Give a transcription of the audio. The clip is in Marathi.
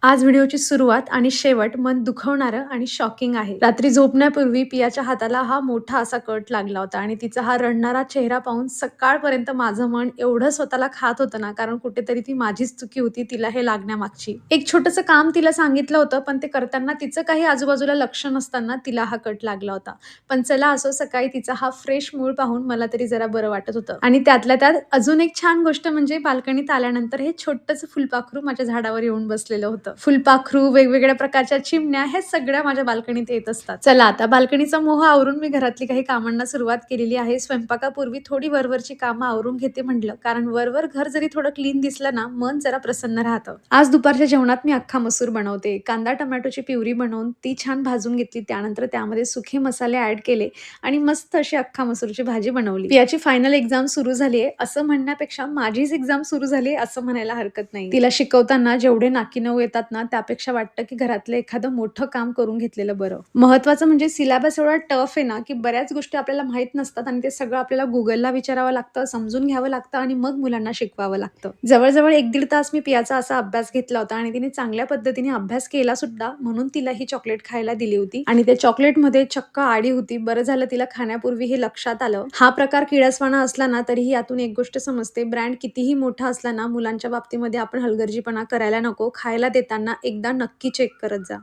आज व्हिडिओची सुरुवात आणि शेवट मन दुखवणारं आणि शॉकिंग आहे. रात्री झोपण्यापूर्वी पियाच्या हाताला हा मोठा असा कट लागला होता आणि तिचा हा रडणारा चेहरा पाहून सकाळपर्यंत माझं मन एवढं स्वतःला खात होतं ना, कारण कुठेतरी ती माझीच चुकी होती तिला हे लागण्यामागची. एक छोटंसं काम तिला सांगितलं होतं, पण ते करताना तिचं काही आजूबाजूला लक्ष नसताना तिला हा कट लागला होता. पण चला असो, सकाळी तिचा हा फ्रेश मूड पाहून मला तरी जरा बरं वाटत होतं. आणि त्यातल्या त्यात अजून एक छान गोष्ट म्हणजे बाल्कनीत आल्यानंतर हे छोटंसं फुलपाखरू माझ्या झाडावर येऊन बसलेलं होतं. फुलपाखरू, वेगवेगळ्या प्रकारच्या चिमण्या हे सगळ्या माझ्या बाल्कनीत येत असतात. चला आता बाल्कनीचा मोह आवरून मी घरातली काही कामांना सुरुवात केलेली आहे. स्वयंपाकापूर्वी थोडी वरवरची कामं आवरून घेते म्हटलं, कारण वरवर घर जरी थोडं क्लीन दिसलं ना, मन जरा प्रसन्न राहतं. आज दुपारच्या जेवणात मी अख्खा मसूर बनवते. कांदा टोमॅटोची प्युरी बनवून ती छान भाजून घेतली. त्यानंतर त्यामध्ये सुखे मसाले ॲड केले आणि मस्त अशी अख्खा मसूरची भाजी बनवली. पियाची फायनल एक्झाम सुरू झाली आहे असं म्हणण्यापेक्षा माझीच एक्झाम सुरू झाली असं म्हणायला हरकत नाही. तिला शिकवताना जेवढे नाकी नऊ येतात ना, त्यापेक्षा वाटतं की घरातलं एखादं मोठं काम करून घेतलेलं बरं. महत्वाचं म्हणजे सिलेबस एवढा टफ आहे ना, की बऱ्याच गोष्टी आपल्याला माहित नसतात आणि ते सगळं आपल्याला Googleला विचारावं लागतं, समजून घ्यावं लागतं आणि मग मुलांना शिकवावं लागतं. जवळ-जवळ 1-1.5 तास मी पियाचा असा अभ्यास घेतला होता आणि तिने चांगल्या पद्धतीने अभ्यास केला सुद्धा, म्हणून तिला ही चॉकलेट खायला दिली होती आणि त्या चॉकलेटमध्ये चक्क आडी होती. बरं झालं तिला खाण्यापूर्वी हे लक्षात आलं. हा प्रकार किळसवाणा असला ना, तरीही यातून एक गोष्ट समजते, ब्रँड कितीही मोठा असला ना, मुलांच्या बाबतीमध्ये आपण हलगर्जीपणा करायला नको. खायला देताना एकदा नक्की चेक करत जा.